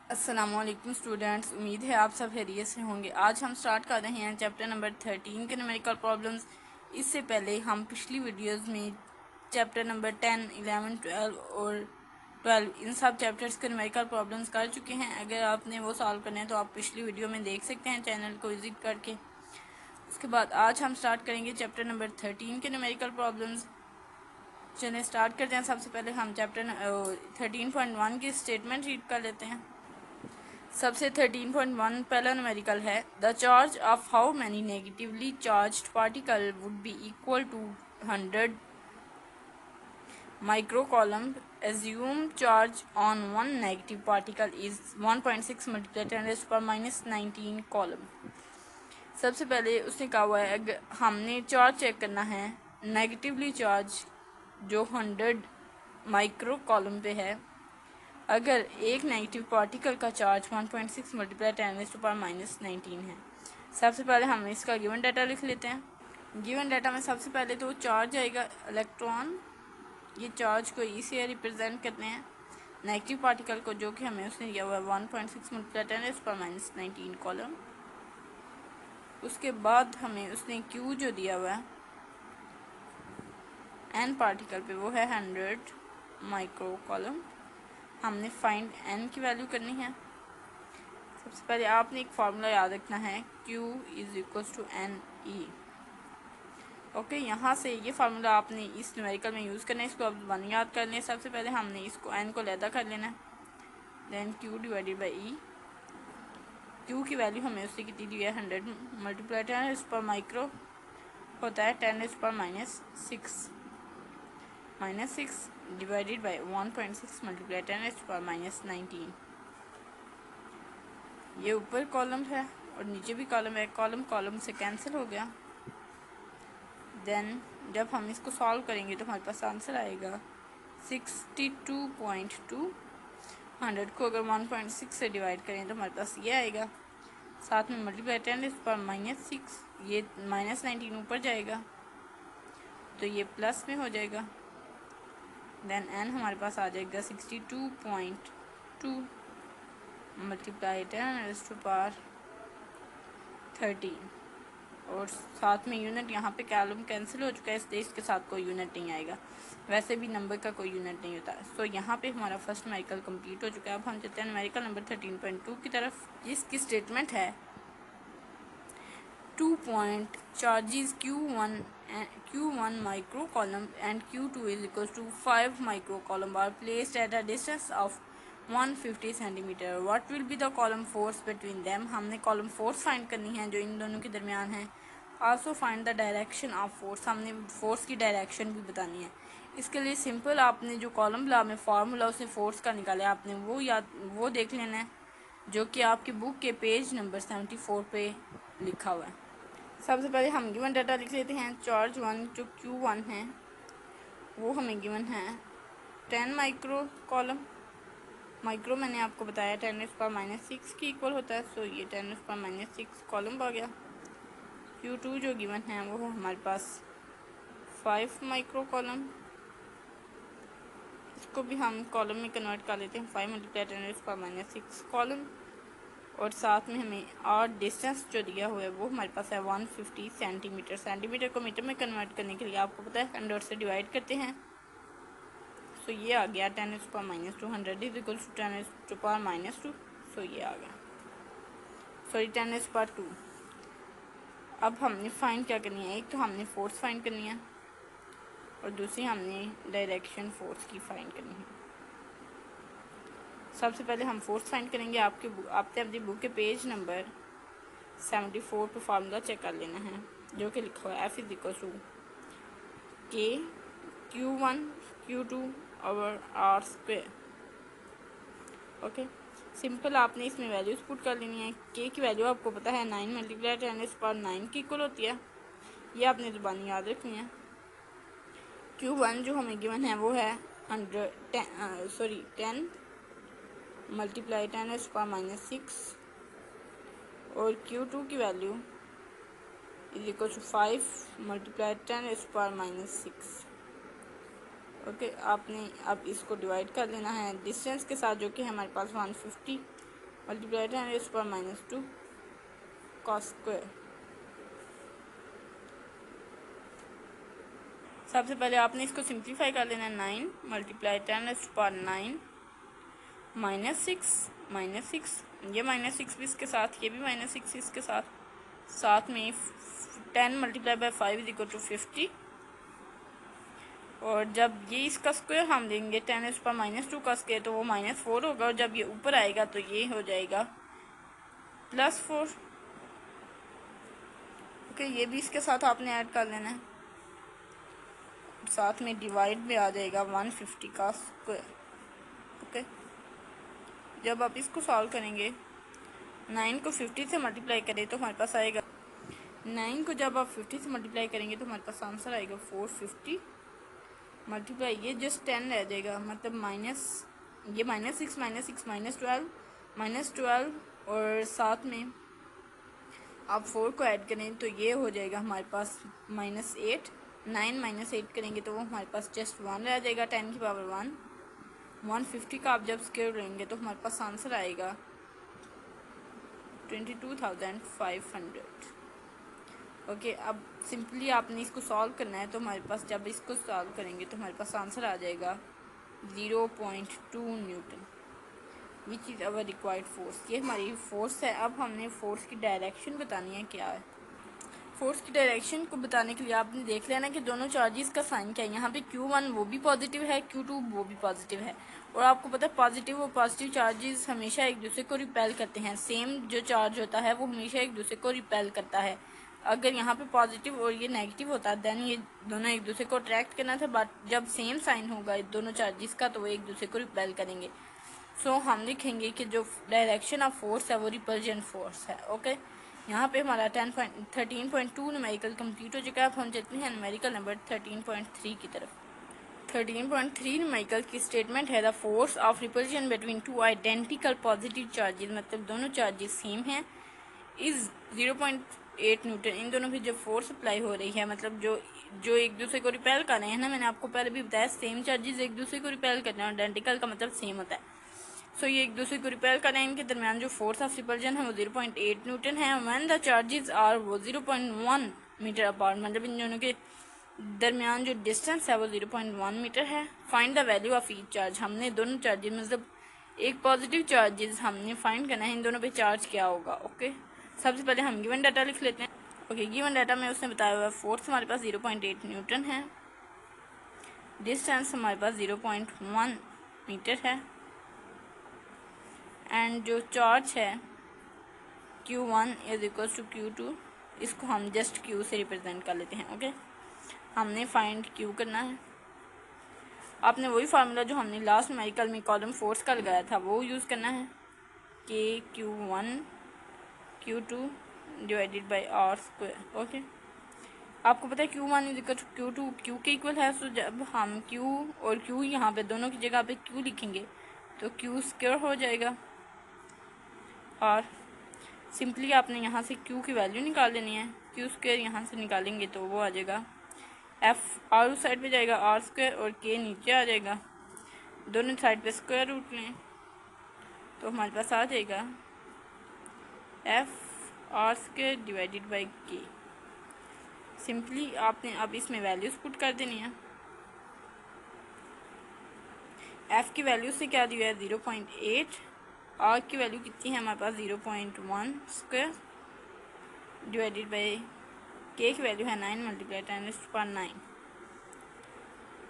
अस्सलामुअलैकुम स्टूडेंट्स, उम्मीद है आप सब खैरियत से होंगे। आज हम स्टार्ट कर रहे हैं चैप्टर नंबर 13 के न्यूमेरिकल प्रॉब्लम्स। इससे पहले हम पिछली वीडियोस में चैप्टर नंबर 10, 11, 12 और 12 इन सब चैप्टर्स के न्यूमेरिकल प्रॉब्लम्स कर चुके हैं। अगर आपने वो सॉल्व करने हैं तो आप पिछली वीडियो में देख सकते हैं चैनल को विजिट करके। उसके बाद आज हम स्टार्ट करेंगे चैप्टर नंबर 13 के न्यूमेरिकल प्रॉब्लम्स। चलिए स्टार्ट करते हैं। सबसे पहले हम चैप्टर 13.1 की स्टेटमेंट रीड कर लेते हैं। सबसे 13.1 पहला न्यूमेरिकल है, the charge of how many negatively charged particle would be equal to 100 microcoulomb. Assume charge on one negative particle is 1.6 multiply 10⁻⁻19 coulomb. सबसे पहले उसने कहा हुआ है अगर हमने चार्ज चेक करना है, नेगेटिवली चार्ज जो 100 माइक्रो कॉलम पे है, अगर एक नेगेटिव पार्टिकल का चार्ज 1.6 मल्टीप्लाई 10⁻⁻19 है। सबसे पहले हम इसका गिवन डाटा लिख लेते हैं। गिवन डाटा में सबसे पहले तो चार्ज आएगा इलेक्ट्रॉन। ये चार्ज को ई से रिप्रेजेंट करते हैं नेगेटिव पार्टिकल को, जो कि हमें उसने दिया हुआ है 1.6 मल्टीप्लाई 10⁻⁻19 कॉलम। उसके बाद हमें उसने क्यू जो दिया हुआ है एन पार्टिकल पे, वो है 100 माइक्रो कॉलम। हमने फाइंड एन की वैल्यू करनी है। सबसे पहले आपने एक फार्मूला याद रखना है, Q is equals to n e. Okay, यहाँ से ये फार्मूला आपने इस न्यूमेरिकल में यूज़ करना है। इसको आप वन याद कर लें। सबसे पहले हमने इसको एन को लैदा कर लेना है, then Q divided by e. Q की वैल्यू हमें उससे कितनी दी है, 100 मल्टीप्लाई 10 पर माइक्रो होता है 10⁻6 डिवाइडेड बाई 1.6 मल्टीप्लाई 10⁻⁻19। ये ऊपर कॉलम है और नीचे भी कॉलम है। कॉलम से कैंसिल हो गया। देन जब हम इसको सॉल्व करेंगे तो हमारे पास आंसर आएगा 62.2। 100 को अगर 1.6 से डिवाइड करें तो हमारे पास ये आएगा। साथ में मल्टीप्लाई 10⁻⁻6, ये -19 ऊपर जाएगा तो ये प्लस में हो जाएगा। देन एन हमारे पास आ जाएगा 62.2 मल्टीप्लाई 10⁻13। और साथ में यूनिट, यहाँ पे कॉलम कैंसिल हो चुका है इसलिए इसके साथ कोई यूनिट नहीं आएगा। वैसे भी नंबर का कोई यूनिट नहीं होता। सो यहाँ पे हमारा फर्स्ट न्यूमेरिकल कंप्लीट हो चुका है। अब हम चलते हैं न्यूमेरिकल नंबर 13.2 की तरफ। जिसकी स्टेटमेंट है 2 point charges Q1 micro coulomb and Q2 is equal to 5 micro coulomb are placed at a distance of 150 centimetre. What will be the coulomb force between them. हमने कॉलम फोर्स फाइंड करनी है जो इन दोनों के दरमियान है। Also find the direction of force, हमने फोर्स की डायरेक्शन भी बतानी है। इसके लिए सिंपल आपने जो कॉलम लॉ में फार्मूला उसने फोर्स का निकाला, आपने वो देख लेना है, जो कि आपकी बुक के पेज नंबर 74 पे लिखा हुआ है। सबसे पहले हम गिवन डाटा लिख लेते हैं। चार्ज 1 जो Q1 है वो हमें गिवन है 10 माइक्रो कॉलम। माइक्रो मैंने आपको बताया 10⁻⁻6 की इक्वल होता है। सो ये 10⁻⁻6 कॉलम आ गया। Q2 जो गिवन है वो हमारे पास 5 माइक्रो कॉलम। इसको भी हम कॉलम में कन्वर्ट कर लेते हैं, 5 मल्टीप्लाई 10⁻⁻6 कॉलम। और साथ में हमें और डिस्टेंस जो दिया हुआ है वो हमारे पास है 150 सेंटीमीटर। सेंटीमीटर को मीटर में कन्वर्ट करने के लिए आपको पता है 100 से डिवाइड करते हैं। सो ये आ गया 10⁻⁻2। 100 इज इक्वल टू 10⁻⁻2। सो ये आ गया, सॉरी 10⁻2। अब हमने फाइंड क्या करनी है, एक तो हमने फोर्स फाइंड करनी है और दूसरी हमने डायरेक्शन फोर्स की फाइंड करनी है। सबसे पहले हम फोर्स फाइंड करेंगे। आपने अपनी बुक के पेज नंबर 74 पे फार्मूला चेक कर लेना है, जो कि लिखा हुआ है F इज इक्वल टू के Q1 Q2 और R स्क्वायर। ओके, सिंपल आपने इसमें वैल्यूज पुट कर लेनी है। के की वैल्यू आपको पता है 9 मल्टीप्लाई 10⁻9 की इक्वल होती है, ये आपने ज़ुबानी याद रखनी है। Q1 जो हमें गिवन है वो है 10 मल्टीप्लाई 10⁻⁻6 और Q2 की value is equal to 5 multiply 10⁻⁻6। ओके, आपने अब इसको डिवाइड कर लेना है डिस्टेंस के साथ, जो कि हमारे पास 150 मल्टीप्लाई 10⁻⁻2 cos स्क्वायर। सबसे पहले आपने इसको सिंप्लीफाई कर लेना है। 9 मल्टीप्लाई 10⁻⁹ -6 ये -6 भी इसके साथ, ये भी -6 इसके साथ में 10 multiply by 5 is equal to 50। और जब ये इसका स्क्वायर हम लेंगे 10⁻⁻2 का स्क्वायर तो वो -4 होगा, और जब ये ऊपर आएगा तो ये हो जाएगा +4। ओके, ये भी इसके साथ आपने ऐड कर लेना है, साथ में डिवाइड में आ जाएगा 150 का स्क्वायर। ओके, जब आप इसको सॉल्व करेंगे 9 को 50 से मल्टीप्लाई करें तो हमारे पास आएगा 9 को जब आप 50 से मल्टीप्लाई करेंगे तो हमारे पास आंसर आएगा 450 मल्टीप्लाई ये जस्ट 10 रह जाएगा, मतलब ये -6 -12 और साथ में आप 4 को ऐड करें तो ये हो जाएगा हमारे पास -8। 9 -8 करेंगे तो वो हमारे पास जस्ट 1 रह जाएगा, 10 की पावर 1। 150 का आप जब स्क्वायर लेंगे तो हमारे पास आंसर आएगा 22,500। ओके, अब सिंपली आपने इसको सॉल्व करना है, तो हमारे पास जब इसको सॉल्व करेंगे तो हमारे पास आंसर आ जाएगा 0.2 Newton, which is our required force. ये हमारी फोर्स है। अब हमने फोर्स की डायरेक्शन बतानी है क्या है। फोर्स की डायरेक्शन को बताने के लिए आपने देख लेना कि दोनों चार्जेस का साइन क्या है। यहाँ पे Q1 वो भी पॉजिटिव है, Q2 वो भी पॉजिटिव है, और आपको पता है पॉजिटिव और पॉजिटिव चार्जेस हमेशा एक दूसरे को रिपेल करते हैं। सेम जो चार्ज होता है वो हमेशा एक दूसरे को रिपेल करता है। अगर यहाँ पे पॉजिटिव और ये नेगेटिव होता है देन ये दोनों एक दूसरे को अट्रैक्ट करना था, बट जब सेम साइन होगा दोनों चार्जेस का तो वो एक दूसरे को रिपेल करेंगे। सो हम लिखेंगे कि जो डायरेक्शन ऑफ फोर्स है वो रिपल्जन फोर्स है। ओके, यहाँ पे हमारा 13.2 न्यूमेरिकल कंप्लीट हो चुका है। अब हम चलते हैं न्यूमेरिकल नंबर 13.3 की तरफ। 13.3 न्यूमेरिकल की स्टेटमेंट है the force of repulsion between two identical positive charges, मतलब दोनों चार्जेस सेम हैं, इज 0.8 न्यूटन। इन दोनों की जब फोर्स अप्लाई हो रही है, मतलब जो एक दूसरे को रिपेल कर रहे हैं ना, मैंने आपको पहले भी बताया सेम चार्जेस एक दूसरे को रिपेल करते हैं, आइडेंटिकल का मतलब सेम होता है। सो ये एक दूसरे को रिपेल कर रहे हैं, इनके दरमियान जो फोर्स ऑफ रिपल्जन है वो 0.8 न्यूटन है। व्हेन द चार्जेस आर वो 0.1 मीटर अपार्ट, मतलब इन दोनों के दरमियान जो डिस्टेंस है वो 0.1 मीटर है। Find the value of each charge, हमने दोनों चार्जेस मतलब एक पॉजिटिव चार्जेस हमने फाइंड करना है, इन दोनों पे चार्ज क्या होगा। ओके, सबसे पहले हम गिवन डाटा लिख लेते हैं। ओके, गिवन डाटा में उसने बताया हुआ है फोर्स हमारे पास 0.8 न्यूटन है, डिस्टेंस हमारे पास 0.1 मीटर है, एंड जो चार्ज है Q1 is equal to Q2, इसको हम जस्ट Q से रिप्रेजेंट कर लेते हैं। ओके, हमने फाइंड Q करना है। आपने वही फार्मूला जो हमने लास्ट न्यूमेरिकल में कॉलम फोर्स का लगाया था वो यूज़ करना है कि Q1 Q2 divided by R square. Okay, आपको पता है Q1 is equal to Q2 Q के इक्वल है। सो जब हम Q और Q यहाँ पे दोनों की जगह पे Q लिखेंगे तो Q स्क्वायर हो जाएगा, और सिंपली आपने यहाँ से Q की वैल्यू निकाल लेनी है। Q स्क्वायर यहाँ से निकालेंगे तो वो आ जाएगा F, R उस साइड पे जाएगा R स्क्वायर, और K नीचे आ जाएगा। दोनों साइड पे स्क्वायर रूट लें तो हमारे पास आ जाएगा F R square divided by K। Simply आपने अब इसमें वैल्यूज पुट कर देनी है। F की वैल्यू से क्या दिया है 0.8, R की वैल्यू कितनी है हमारे पास 0.1 स्क्वायर डिवाइडेड बाई K की वैल्यू है 9 मल्टीप्लाई 10⁻⁹।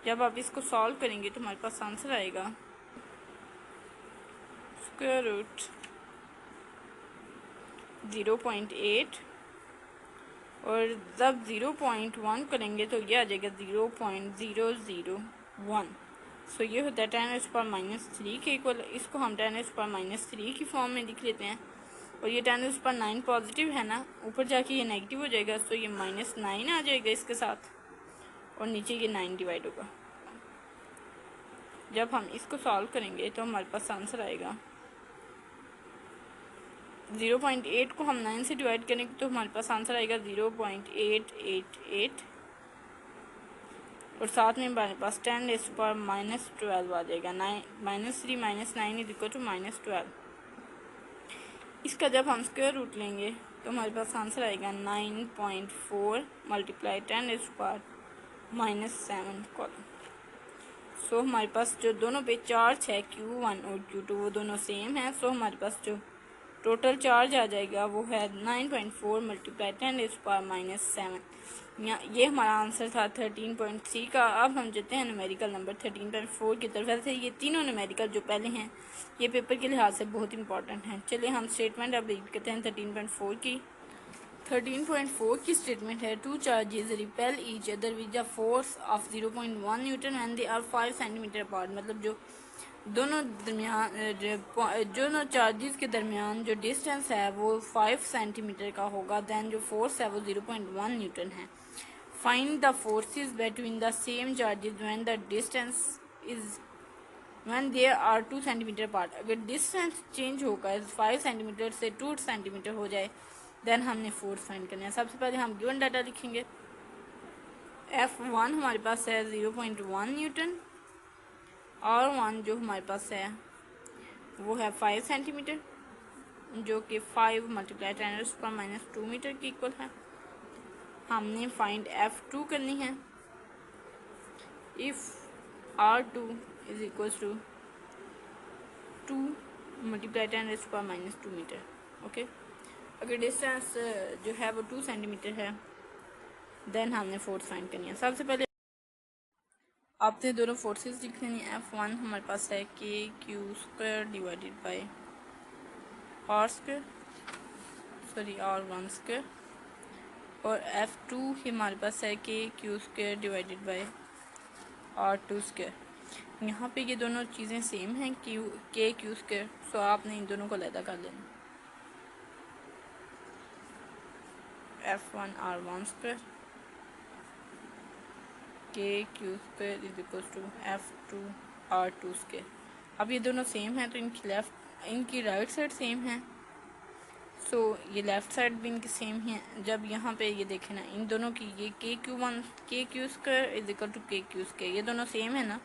जब आप इसको सॉल्व करेंगे तो हमारे पास आंसर आएगा स्क्वायर रूट 0.8, और जब 0.1 करेंगे तो ये आ जाएगा 0.001। सो ये होता है 10⁻³ के इक्वल। इसको हम 10⁻³ की फॉर्म में लिख लेते हैं, और ये 10⁻9 पॉजिटिव है ना, ऊपर जाके ये नेगेटिव हो जाएगा, तो ये -9 आ जाएगा इसके साथ, और नीचे ये 9 डिवाइड होगा। जब हम इसको सॉल्व करेंगे तो हमारे पास आंसर आएगा 0.8 को हम 9 से डिवाइड करेंगे तो हमारे पास आंसर आएगा 0.888, और साथ में हमारे पास 10⁻⁻12 आ जाएगा। -3 -9 इज इक्वल टू -12। इसका जब हम स्क्वायर रूट लेंगे तो हमारे पास आंसर आएगा 9.4 मल्टीप्लाई 10⁻⁻7 कॉलम। सो हमारे पास जो दोनों पे चार्ज है Q1 और Q2 वो दोनों सेम है। सो हमारे पास जो टोटल चार्ज आ जाएगा वो है 9.4 मल्टीप्लाई 10⁻⁻7। ये हमारा आंसर था 13.3 का। अब हम जाते हैं न्यूमेरिकल नंबर 13.4 की तरफ। वैसे ये तीनों न्यूमेरिकल जो पहले हैं ये पेपर के लिहाज से बहुत इंपॉर्टेंट हैं। चलिए हम स्टेटमेंट अब रीड करते हैं 13.4 की। 13.4 की स्टेटमेंट है, two charges repel each other with the force of 0.1 newton and they are 5 centimetre apart. मतलब जो दोनों चार्जेस के दरमियान जो डिस्टेंस है वो 5 सेंटीमीटर का होगा। देन जो फोर्स है वो 0.1 न्यूटन है। Find the forces between the same charges when the distance is when there are 2 centimetre apart. अगर डिस्टेंस चेंज होकर 5 सेंटीमीटर से 2 सेंटीमीटर हो जाए देन हमने फोर्स फाइंड करना है। सबसे पहले हम गिवन डाटा लिखेंगे। F1 हमारे पास है 0.1 न्यूटन, R1 जो हमारे पास है वो है 5 सेंटीमीटर, जो कि 5 मल्टीप्लाई 10⁻⁻2 मीटर के इक्वल है। हमने फाइंड F2 करनी है। If R2 is equal to 2 multiply 10⁻⁻2 metre. Okay, अगर डिस्टेंस जो है वो 2 सेंटीमीटर है देन हमने फोर्स फाइंड करनी है। सबसे पहले आपने दोनों फोर्सेस लिख लेनी है। F1 हमारे पास है KQ² divided by R² R1², और F2 हमारे पास है KQ² डिवाइडेड बाई R2²। यहाँ पे ये दोनों चीज़ें सेम हैं KQ², सो आपने इन दोनों को अलग कर लेना। F1 R1² KQ² is equal to F2 R2²। अब ये दोनों सेम हैं तो इनकी राइट साइड सेम है, सो ये लेफ़्ट साइड भी इनकी सेम है। जब यहाँ पे ये देखें ना, इन दोनों की ये KQ² is equal to KQ², ये दोनों सेम है ना,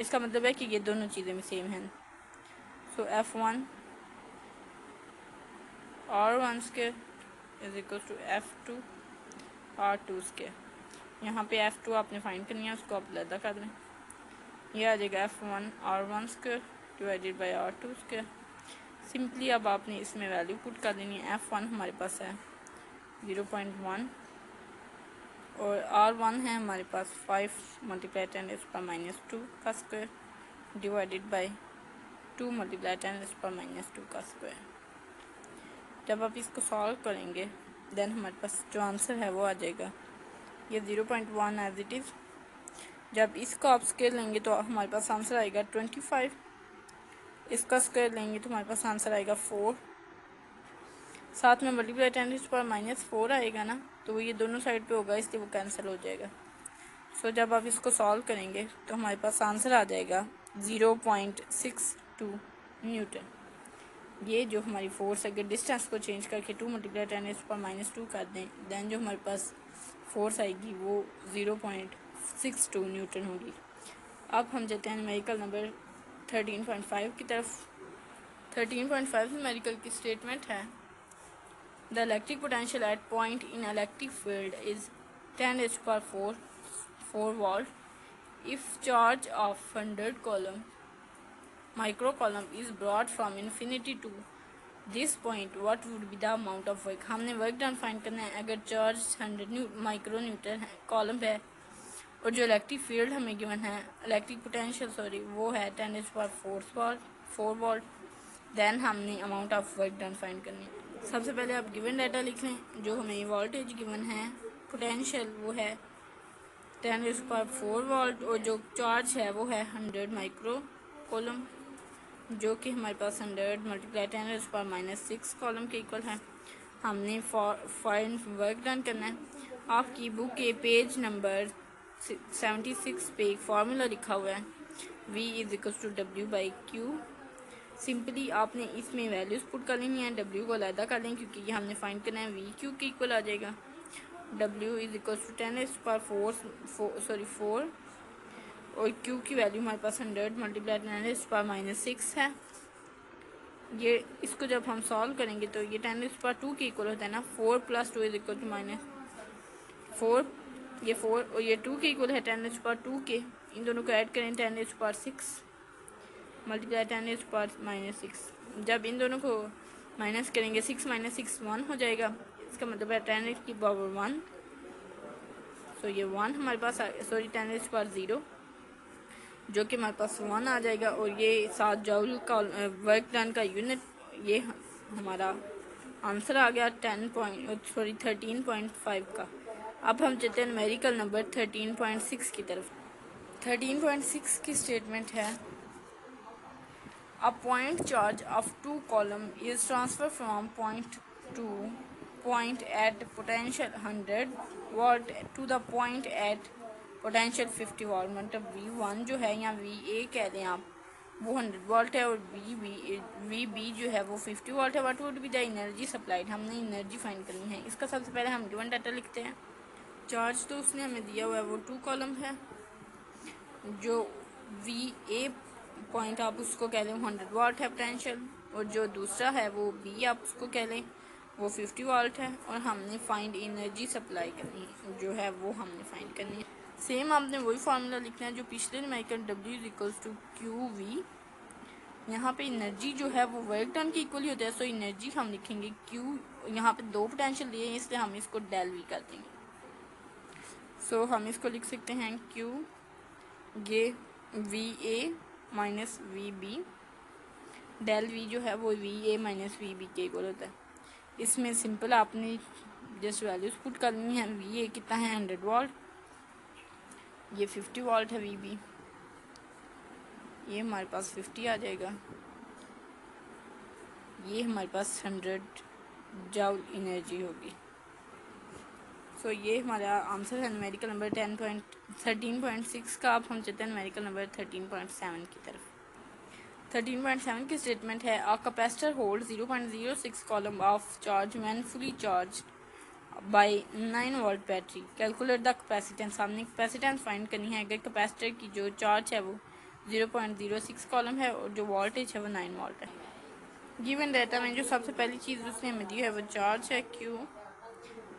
इसका मतलब है कि ये दोनों चीज़ें भी सेम हैं। So F1 R1² is equal to F2 R2²। यहाँ पे F2 आपने फाइंड करनी है, उसको आप अलग कर दें। यह आ जाएगा F1 R1² divided by R2²। Simply अब आपने इसमें वैल्यू पुट कर देनी है। F1 हमारे पास है 0.1 और R1 है हमारे पास 5 मल्टीप्लाई 10⁻⁻2 का स्क्वायर डिवाइडेड बाई 2 मल्टीप्लाई 10⁻⁻2 का स्क्वायर। जब आप इसको सॉल्व करेंगे देन हमारे पास जो आंसर है वो आ जाएगा ये 0.1 एज इट इज़। जब इसको आप स्क्वायर लेंगे तो हमारे पास आंसर आएगा 25। इसका स्क्वायर लेंगे तो हमारे पास आंसर आएगा 4। साथ में मल्टीप्लाई 10⁻⁻4 आएगा ना, तो ये दोनों साइड पे होगा इसलिए वो कैंसिल हो जाएगा। सो जब आप इसको सॉल्व करेंगे तो हमारे पास आंसर आ जाएगा 0.62 न्यूटन। ये जो हमारी फोर्स अगर डिस्टेंस को चेंज करके 2 मल्टीप्लाई 10⁻⁻2 कर दें देन जो हमारे पास फोर्स आएगी वो 0.62 न्यूटन होगी। अब हम जाते हैं न्यूमेरिकल नंबर 13.5 की तरफ। 13.5 न्यूमेरिकल की स्टेटमेंट है, the electric potential at point in electric field is 10⁻⁴ volt if charge of 100 column micro column is brought from infinity to this point, what would be the amount of work। हमने work done find करना है। अगर charge 100 micro Newton है column है और जो electric field हमें given है इलेक्ट्रिक पोटेंशियल वो है 10⁻⁴ वोल्ट, देन हमने amount of work done find करनी है। सबसे पहले आप गिवन डाटा लिख लें। जो हमें वोल्टेज गिवन है पोटेंशियल वो है 10⁻⁴ वोल्ट और जो चार्ज है वो है 100 माइक्रो कॉलम, जो कि हमारे पास 100 मल्टीप्लाई 10⁻⁻6 कॉलम के इक्वल है। हमने फाइंड वर्क डन करना है। आपकी बुक के पेज नंबर 76 पे एक फार्मूला लिखा हुआ है V is equal to W/Q। Simply आपने इसमें वैल्यूज पुट कर लेनी है, W को अलग कर लें क्योंकि ये हमने फाइंड करना है। VQ के इक्वल आ जाएगा W इज इक्वल टू 10⁻⁴ और Q की वैल्यू हमारे पास 100 मल्टीप्लाई 10⁻⁻6 है। ये इसको जब हम सॉल्व करेंगे तो ये 10⁻² के इक्वल होता है ना। 4 + 2 = -4, ये 4 और ये 2 के इक्वल है 10⁻² के। इन दोनों को ऐड करें 10⁻6 मल्टीप्लाई 10⁻⁻6। जब इन दोनों को माइनस करेंगे 6 - 6 1 हो जाएगा। इसका मतलब है 10⁻⁻1। तो ये 1 हमारे पास सॉरी 10⁻0 जो कि हमारे पास 1 आ जाएगा। और ये 7 जूल का वर्क डन का यूनिट, ये हमारा आंसर आ गया 13.5 का। अब हम चलते हैं न्यूमेरिकल नंबर 13.6 की तरफ। 13.6 की स्टेटमेंट है A point charge of 2 coulomb is transferred from point to point at potential 100 watt to the point at potential 50 watt। मतलब V1 जो है या VA कह दें आप, वो 100 वाट है और VB जो है वो 50 वाट है। What would be the energy supplied. हमने एनर्जी फाइंड करनी है। इसका सबसे पहले हम गिवन डाटा लिखते हैं। चार्ज तो उसने हमें दिया हुआ है वो 2 कॉलम है। जो VA पॉइंट आप उसको कह लें 100 वाट है पोटेंशियल, और जो दूसरा है वो B आप उसको कह लें वो 50 वाट है। और हमने फाइंड एनर्जी सप्लाई करनी है, जो है वो हमने फाइंड करनी है। सेम आपने वही फार्मूला लिखना है जो पिछले न्यूमेरिकल W = QV। यहाँ पे एनर्जी जो है वो वर्क डन के इक्वल ही होता है। सो एनर्जी हम लिखेंगे Q। यहाँ पे 2 पोटेंशियल दिए हैं इसलिए हम इसको डेल V कर देंगे। सो हम इसको लिख सकते हैं Q, ये VA - VB, डेल V जो है वो VA - VB के इक्वल होता है। इसमें सिंपल आपने जस्ट वैल्यूज पुट करनी है। VA कितना है 100 वाट, ये 50 वाट है VB, ये हमारे पास 50 आ जाएगा। ये हमारे पास 100 जूल एनर्जी होगी। सो ये हमारा आंसर है न्यूमेरिकल नंबर 13.6 का। अब हम चलते हैं न्यूमेरिकल नंबर 13.7 की तरफ। 13.7 की स्टेटमेंट है a capacitor hold 0.06 column of charge when fully charge by 9 volt battery. Calculate the capacitance. हमने कैपेसिटेंस फाइंड करनी है। अगर कैपेसिटर की जो चार्ज है वो 0.06 कॉलम है और जो वोल्टेज है वो 9 वोल्ट है। गिवन डाटा में जो सबसे पहली चीज़ उसने हमें दी है वो चार्ज है Q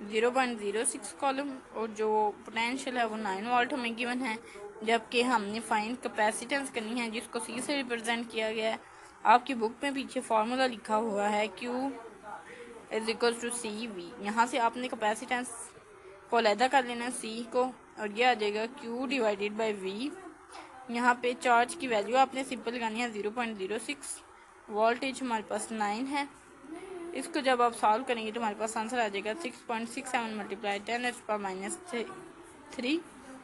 0.06 कॉलम, और जो पोटेंशियल है वो 9 वोल्ट हमें गिवन है। जबकि हमने फाइंड कैपेसिटेंस करनी है जिसको C से रिप्रेजेंट किया गया है। आपकी बुक में पीछे फार्मूला लिखा हुआ है Q = CV। यहाँ से आपने कैपेसिटेंस को अलहदा कर लेना C को, और ये आ जाएगा Q / V। यहाँ पे चार्ज की वैल्यू आपने सिंपल लगानी है 0.06, वोल्टेज हमारे पास 9 है। इसको जब आप सॉल्व करेंगे तो हमारे पास आंसर आ जाएगा 6.67 × 10⁻³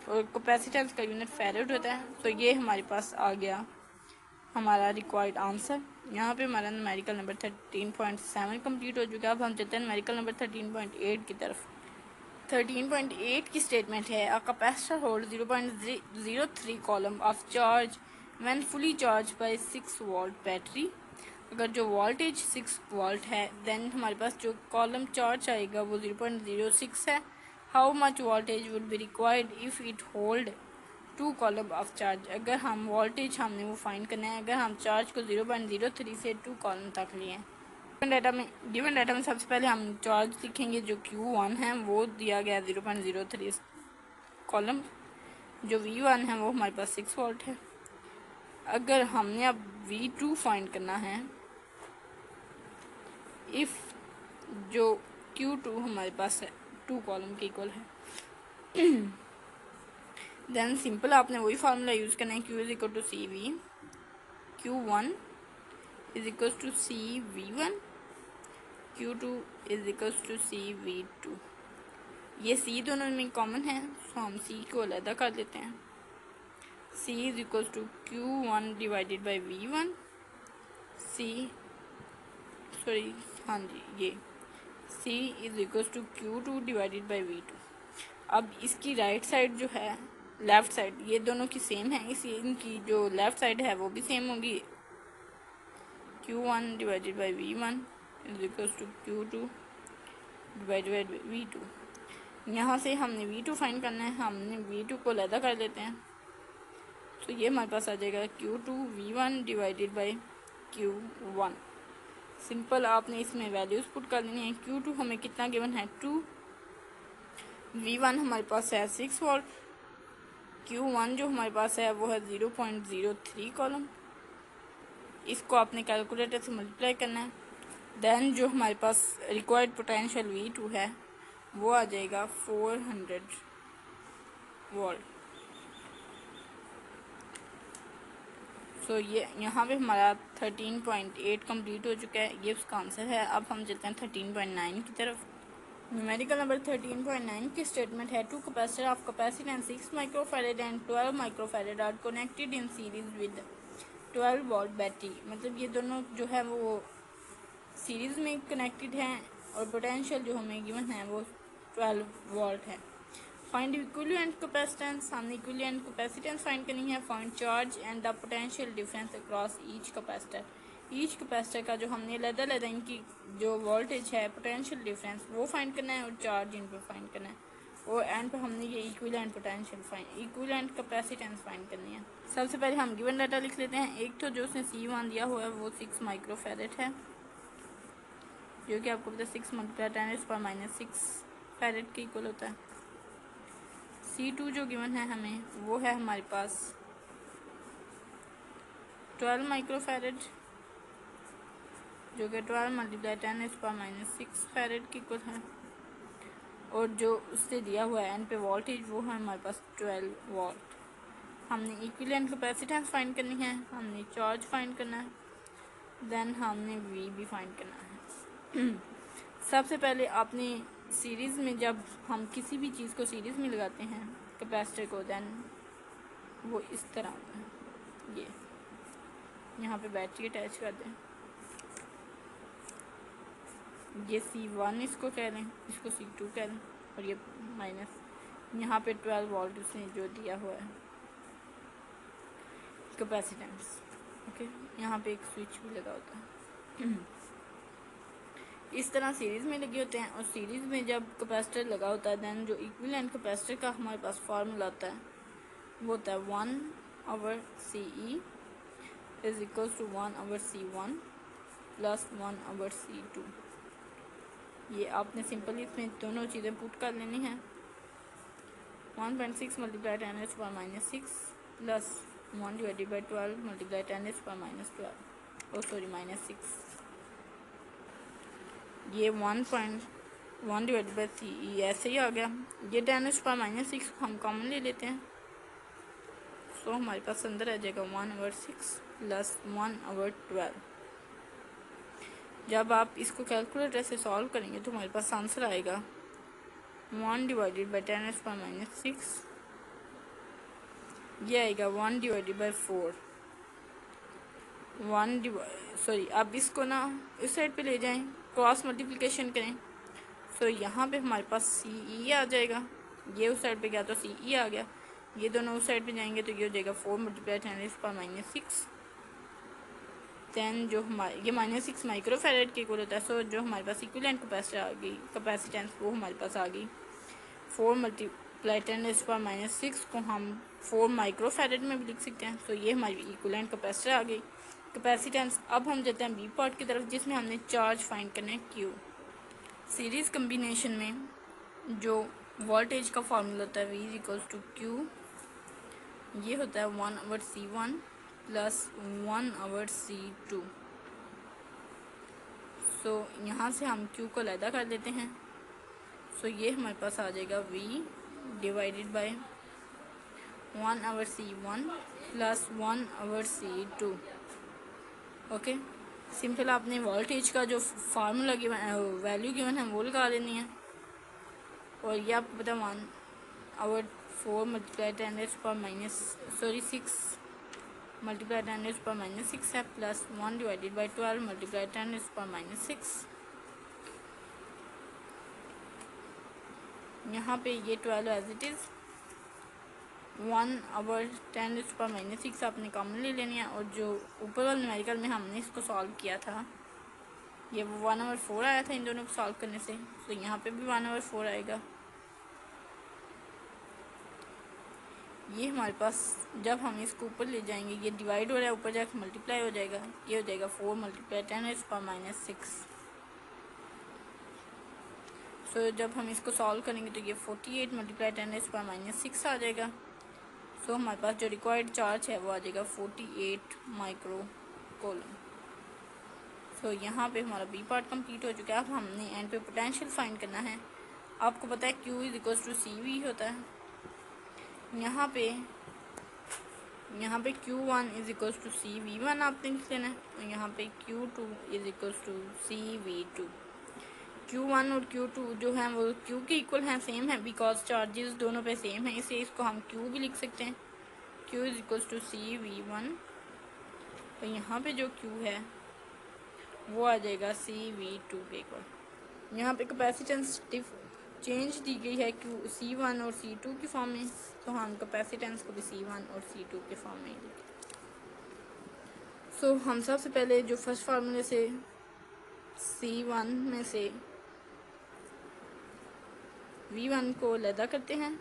और कैपेसिटेंस का यूनिट फैरेड होता है। तो ये हमारे पास आ गया हमारा रिक्वायर्ड आंसर। यहाँ पे हमारा न्यूमेरिकल नंबर 13.7 कंप्लीट हो चुका है। अब हम चलते हैं न्यूमेरिकल नंबर 13.8 की तरफ। 13.8 की स्टेटमेंट है a capacitor hold 0.03 column of charge when fully charge by 6 volt battery. अगर जो वोल्टेज 6 वोल्ट है देन हमारे पास जो कॉलम चार्ज आएगा वो 0.06 है। How much voltage would be required if it hold 2 column of charge. अगर हम वोल्टेज हमने वो फाइंड करना है अगर हम चार्ज को 0.03 से 2 कॉलम तक लिए हैं। गिवन डाटा में सबसे पहले हम चार्ज लिखेंगे। जो Q1 है वो दिया गया 0.03 कॉलम। जो V1 है वो हमारे पास 6 वोल्ट है। अगर हमने अब V2 फाइंड करना है, इफ़ जो Q2 हमारे पास है 2 कॉलम के इक्वल है देन सिंपल आपने वही फार्मूला यूज़ करना है। Q = CV, Q1 = CV1, Q2 = CV2। ये C दोनों में कॉमन है तो हम C को अलहदा कर देते हैं। C = Q1 / V1, हाँ जी, ये C = Q2 / V2। अब इसकी राइट साइड जो है लेफ़्ट साइड ये दोनों की सेम है, इसलिए इनकी जो लेफ़्ट साइड है वो भी सेम होगी। Q1 / V1 = Q2 / V2। यहाँ से हमने V2 फाइंड करना है, हमने V2 को अलहदा कर देते हैं। तो ये हमारे पास आ जाएगा Q2 V1 / Q1। सिंपल आपने इसमें वैल्यूज़ पुट कर देनी है। Q2 हमें कितना गिवन है 2, V1 हमारे पास है 6 वोल्ट, Q1 जो हमारे पास है वो है 0.03 कॉलम। इसको आपने कैलकुलेटर से मल्टीप्लाई करना है। देन जो हमारे पास रिक्वायर्ड पोटेंशियल V2 है वो आ जाएगा 400 वोल्ट। सो ये यहाँ पे हमारा 13.8 कंप्लीट हो चुका है, ये उसका आंसर है। अब हम चलते हैं 13.9 की तरफ। न्यूमेरिकल नंबर 13.9 की स्टेटमेंट है, two capacitor of capacitance 6 microfarad and 12 microfarad are connected in series with 12 volt battery. मतलब ये दोनों जो है वो सीरीज में कनेक्टेड हैं और पोटेंशियल जो हमें गिवन है वो 12 वोल्ट है। फाइंड इक्विवेलेंट कैपेसिटेंस, हमने इक्विवेलेंट कैपेसिटेंस फाइंड करनी है। Find charge and the potential difference across each capacitor. Each capacitor का जो हमने अलग-अलग इनकी जो वोल्टेज है, पोटेंशियल डिफरेंस वो फाइंड करना है और चार्ज इन पर फाइंड करना है। और एंड पे हमने ये equivalent potential equivalent capacitance find करनी है। सबसे पहले हम गिवन डाटा लिख लेते हैं। एक तो जो उसने C1 दिया हुआ है वो 6 माइक्रोफैरेड है, जो कि आपको पता है 6 × 10⁻⁻6 फैरेड के इक्वल होता है। C2 जो गिवन है हमें वो है हमारे पास 12 माइक्रोफैरेड, जो कि 12 × 10⁻⁻6 फैरेड की इक्वल है। और जो उससे दिया हुआ है एन पे वोल्टेज वो है हमारे पास 12 वोल्ट। हमने इक्विवेलेंट कैपेसिटेंस फाइंड करनी है, हमने चार्ज फाइंड करना है, देन हमने V भी फाइंड करना है। सबसे पहले आपने सीरीज़ में जब हम किसी भी चीज़ को सीरीज़ में लगाते हैं कैपेसिटर को, देन वो इस तरह होता है। ये यहाँ पे बैटरी अटैच कर दें, ये C1 इसको कह लें, इसको C2 कह लें, और ये माइनस यहाँ पे 12 वोल्ट उसने जो दिया हुआ है कैपेसिटेंस। ओके, यहाँ पे एक स्विच भी लगा होता है। इस तरह सीरीज़ में लगे होते हैं। और सीरीज़ में जब कैपेसिटर लगा होता है देन जो इक्विवेलेंट कैपेसिटर का हमारे पास फार्मूला आता है वो होता है 1/CE is equals to 1/C1 plus 1/C2। ये आपने सिंपली इसमें दोनों चीज़ें पुट कर लेनी हैं। 1.6 × 10⁻⁻6 प्लस 1/12 × 10⁻⁻12 -6। ये 1.1/CE ऐसे ही आ गया। ये 10⁻⁻6 हम कॉमन ले लेते हैं, सो हमारे पास अंदर आ जाएगा 1/6 प्लस 1/12। जब आप इसको कैलकुलेटर से सॉल्व करेंगे तो हमारे पास आंसर आएगा 1/10⁻⁻6, ये आएगा 1/4। अब इसको ना इस साइड पे ले जाएं, क्रॉस मल्टीप्लिकेशन करें, सो यहाँ पे हमारे पास CE आ जाएगा। ये उस साइड पे गया तो CE आ गया, ये दोनों उस साइड पे जाएंगे तो ये हो जाएगा 4 × 10⁻⁻6। दैन जो हमारे ये -6 माइक्रोफैरेड के इक्वल होता है। सो जो हमारे पास इक्विवेलेंट कैपेसिटर आ गई, कैपेसिटेंस वो हमारे पास आ गई 4 × 10⁻⁻6 को हम 4 माइक्रोफैरेड में भी लिख सकते हैं। सो ये हमारी इक्विवेलेंट कैपेसिटर आ गई, कैपेसिटेंस। अब हम जाते हैं बी पार्ट की तरफ, जिसमें हमने चार्ज फाइंड करना है Q। सीरीज़ कम्बिनेशन में जो वोल्टेज का फार्मूला होता है V = Q, ये होता है 1/C1 प्लस 1/C2। सो यहाँ से हम Q को अलग कर लेते हैं। सो ये हमारे पास आ जाएगा V divided by 1/C1 plus 1/C2। Okay, simple आपने वोल्टेज का जो फार्मूला गिवन वैल्यू गिवन है वो लगा लेनी है। और ये आपको पता 1/4 × 10⁻⁻6 है, प्लस 1/12 × 10⁻⁻6। यहाँ पे ये 12 एज इट इज़ 1/10⁻⁻6 आपने कॉमन ले लेनी है। और जो ऊपर वाले न्यूमेरिकल में हमने इसको सॉल्व किया था ये 1/4 आया था इन दोनों को सॉल्व करने से, तो यहाँ पे भी 1/4 आएगा। ये हमारे पास जब हम इसको ऊपर ले जाएंगे ये डिवाइड हो रहा है, ऊपर जाके मल्टीप्लाई हो जाएगा, ये हो जाएगा 4 मल्टीप्लाई 10⁻⁻⁶। सो जब हम इसको सॉल्व करेंगे तो ये 48 मल्टीप्लाई 10⁻⁻⁶ आ जाएगा। सो हमारे पास जो रिक्वायर्ड चार्ज है वो आ जाएगा 48 माइक्रो कूलम। सो यहाँ पे हमारा बी पार्ट कंप्लीट हो चुका है। अब हमने एंड पे पोटेंशियल फाइंड करना है। आपको पता है Q = CV होता है। यहाँ पे Q1 = CV1 आपने लिख लेना है, और यहाँ पे Q2 = CV2। Q1 और Q2 जो है वो Q के इक्वल हैं, सेम है, बिकॉज चार्जेस दोनों पे सेम है, इसलिए इसको हम Q भी लिख सकते हैं। Q = CV1, और यहाँ पे जो Q है वो आ जाएगा CV2 के इक्वल। यहाँ पे कैपेसिटेंस चेंज दी गई है C1 और C2 की फॉर्म में, तो हम कैपेसिटेंस को भी C1 और C2 के फॉर्म में लिखें। सो हम सबसे पहले जो फर्स्ट फार्मूले से C1 में से V1 को अलग करते हैं।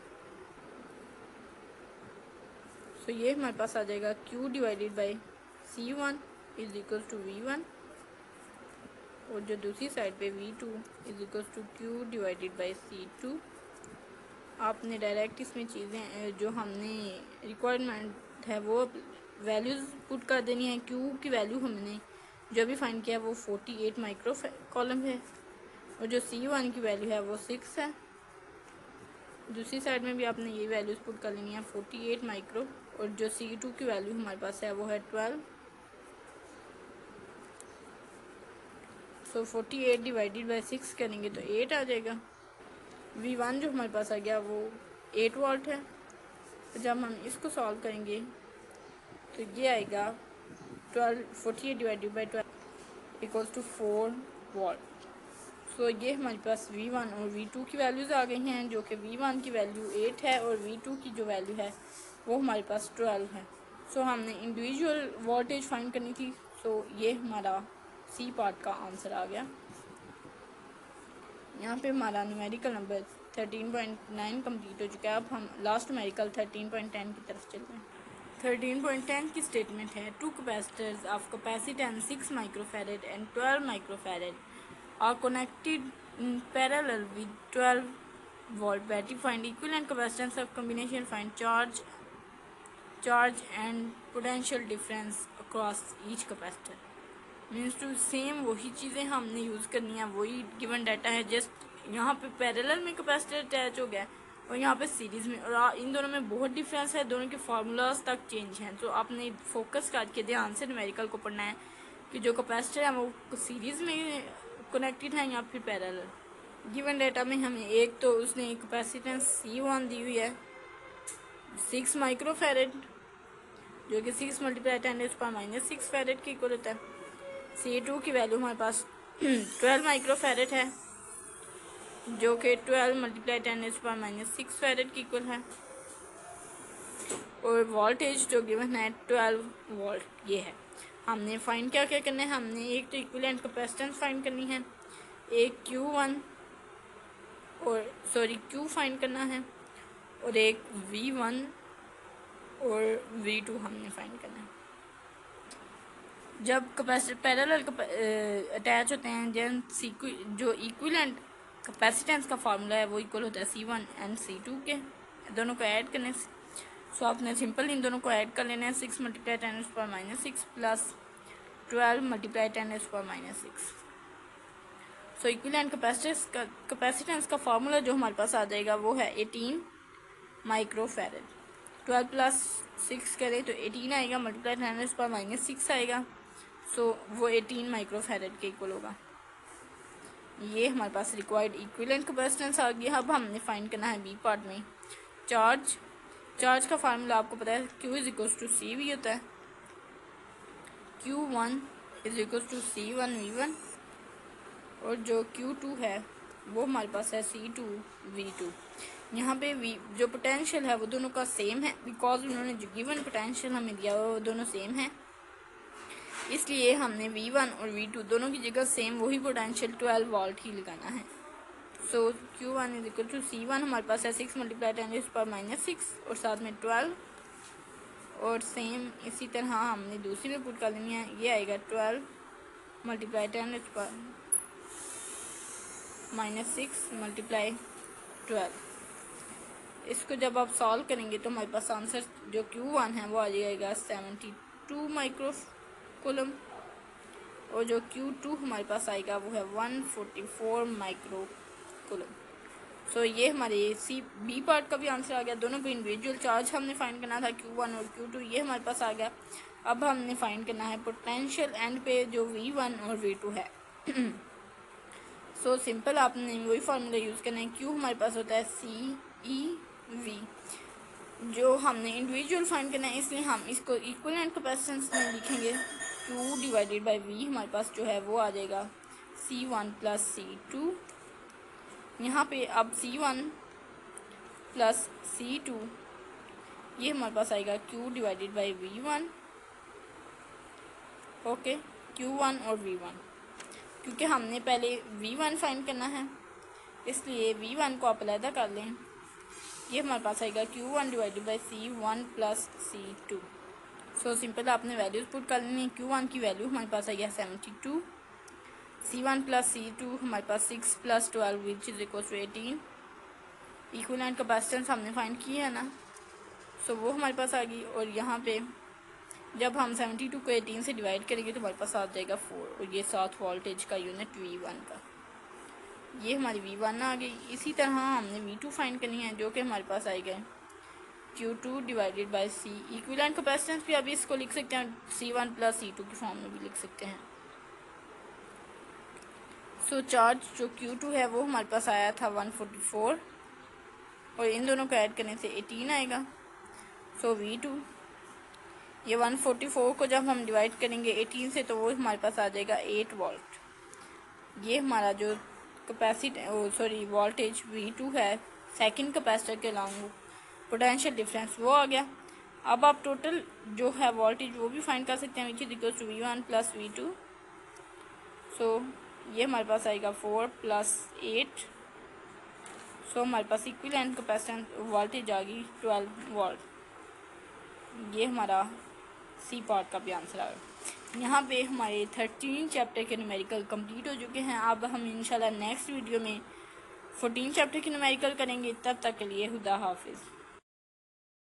सो ये हमारे पास आ जाएगा Q / C1 = V1, और जो दूसरी साइड पे V2 = Q / C2। आपने डायरेक्ट इसमें चीज़ें जो हमने रिक्वायरमेंट है वो वैल्यूज़ पुट कर देनी है। Q की वैल्यू हमने जो भी फाइंड किया वो 48 माइक्रो कॉलम है, और जो C1 की वैल्यू है वो 6 है। दूसरी साइड में भी आपने ये वैल्यूज़ पुट कर लेनी है 48 माइक्रो, और जो C2 की वैल्यू हमारे पास है वो है 12। सो 48 / 6 करेंगे तो 8 आ जाएगा। V1 जो हमारे पास आ गया वो 8 वोल्ट है। तो जब हम इसको सॉल्व करेंगे तो ये आएगा 48 / 12 = 4 वोल्ट। सो ये हमारे पास V1 और V2 की वैल्यूज़ आ गई हैं, जो कि V1 की वैल्यू 8 है और V2 की जो वैल्यू है वो हमारे पास 12 है। सो हमने इंडिविजुअल वोल्टेज फाइंड करनी थी। सो ये हमारा सी पार्ट का आंसर आ गया। यहाँ पे हमारा न्यूमेरिकल नंबर 13.9 कंप्लीट हो चुका है। अब हम लास्ट न्यूमेरिकल 13.10 की तरफ चलते हैं। 13.10 की स्टेटमेंट है, two capacitors of capacitance 6 microfarad and 12 microfarad are connected in parallel with 12 volt battery. Find equivalent capacitance of combination. Find charge and potential difference across each capacitor. Means to same वही चीज़ें हमने use करनी है, वही given data है, just यहाँ पे parallel में कैपेसिटर अटैच हो गया और यहाँ पे सीरीज़ में, और इन दोनों में बहुत डिफरेंस है, दोनों के फार्मूलाज तक चेंज हैं। तो आपने फोकस करके ध्यान से न्यूमेरिकल को पढ़ना है कि जो कैपेसिटर है वो सीरीज़ में कनेक्टेड है या फिर पैरेलल। गिवन डाटा में हमें एक तो उसने कैपेसिटेंस C1 दी हुई है 6 माइक्रोफैरड, जो कि 6 × 10⁻⁻⁶ फैरड के इक्वल होता है। C2 की वैल्यू हमारे पास 12 माइक्रोफैरड है, जो कि 12 × 10⁻⁶ फैरड के इक्वल है, और वोल्टेज जो गिवन है 12 वोल्ट ये है। हमने फाइंड क्या करना है, हमने एक तो इक्विवेलेंट कैपेसिटेंस फाइंड करनी है, एक Q1 और Q फाइंड करना है, और एक V1 और V2 हमने फाइंड करना है। जब कैपेसिटर पैरेलल अटैच होते हैं जन जो इक्विवेलेंट कैपेसिटेंस का फार्मूला है वो इक्वल होता है C1 एंड C2 के, दोनों को ऐड करने से। सो आपने सिंपल इन दोनों को ऐड कर लेना है, 6 × 10⁻⁻⁶ प्लस 12 × 10⁻⁻⁶। सो इक्विवेलेंट कैपेसिटेंस का फार्मूला जो हमारे पास आ जाएगा वो है 18 माइक्रोफैरड। 12 + 6 करें तो 18 आएगा, मल्टीप्लाई 10⁻⁻⁶ आएगा। सो वो 18 माइक्रोफैरड के इक्वल होगा। ये हमारे पास रिक्वायर्ड इक्विवेलेंट कैपेसिटेंस आ गया। अब हमने फाइंड करना है बी पार्ट में चार्ज का फार्मूला आपको पता है, Q = CV होता है। Q1 = C1 V1, और जो Q2 है वो हमारे पास है C2 V2। यहाँ पे जो पोटेंशियल है वो दोनों का सेम है, बिकॉज उन्होंने जो गिवन पोटेंशियल हमें दिया वो दोनों सेम है, इसलिए हमने V1 और V2 दोनों की जगह सेम वही पोटेंशियल 12 वोल्ट ही लगाना है। सो Q1 is equal to C1 हमारे पास है 6 मल्टीप्लाई 10⁻6 और साथ में 12 और सेम इसी तरह हमने दूसरी में पुट कर लेनी है। ये आएगा 12 मल्टीप्लाई 10⁻6 मल्टीप्लाई 12। इसको जब आप सॉल्व करेंगे तो हमारे पास आंसर जो Q1 है वो आ जाएगा 72 माइक्रो कूलम और जो Q2 हमारे पास आएगा वो है 144 माइक्रो कूलम। सो ये हमारे सी बी पार्ट का भी आंसर आ गया। दोनों पे इंडिविजुअल चार्ज हमने फाइंड करना था Q1 और Q2, ये हमारे पास आ गया। अब हमने फाइंड करना है पोटेंशियल एंड पे जो V1 और V2 है। सो सिंपल आपने वही फार्मूला यूज़ करना है। Q हमारे पास होता है CEV, जो हमने इंडिविजुअल फाइंड करना है इसलिए हम इसको इक्विवेलेंट कैपेसिटेंस में लिखेंगे। Q डिवाइडेड बाई V हमारे पास जो है वो आ जाएगा C1 प्लस C2। यहाँ पे अब C1 प्लस C2 ये हमारे पास आएगा Q divided by V1। Okay, Q1 और V1, क्योंकि हमने पहले V1 फाइंड करना है इसलिए V1 को आप अलग कर लें। ये हमारे पास आएगा Q1 divided by C1 plus C2। So simple आपने वैल्यूज पुट कर लेनी। Q1 की वैल्यू हमारे पास आ गया 72, C1 प्लस C2 हमारे पास 6 plus 12 which is equal to 18। Equivalent capacitance हमने फाइंड की है ना, सो वो हमारे पास आ गई। और यहाँ पे जब हम 72 को 18 से डिवाइड करेंगे तो हमारे पास आ जाएगा 4 और ये 7 वोल्टेज का यूनिट V1 का, ये हमारी V1 आ गई। इसी तरह हमने V2 फाइंड करनी है जो कि हमारे पास आएगा Q2 divided by C। Equivalent capacitance भी अभी इसको लिख सकते हैं C1 प्लस C2 की फॉर्म में भी लिख सकते हैं। सो चार्ज जो Q2 है वो हमारे पास आया था 144 और इन दोनों को ऐड करने से 18 आएगा। सो V2 ये 144 को जब हम डिवाइड करेंगे 18 से तो वो हमारे पास आ जाएगा 8 वोल्ट। ये हमारा जो वोल्टेज V2 है सेकंड कैपेसिटर के अलॉन्ग पोटेंशियल डिफरेंस वो आ गया। अब आप टोटल जो है वोल्टेज वो भी फाइंड कर सकते हैं which is equal to V1 plus V2। So ये हमारे पास आएगा 4 प्लस 8। सो हमारे पास इक्विवेलेंट कैपेसिटेंस वोल्टेज आ गई 12 वोल्ट। ये हमारा सी पार्ट का भी आंसर आ गया। यहाँ पे हमारे 13 चैप्टर के न्यूमेरिकल कंप्लीट हो चुके हैं। अब हम इंशाल्लाह नेक्स्ट वीडियो में 14 चैप्टर के न्यूमेरिकल करेंगे। तब तक के लिए खुदा हाफिज़।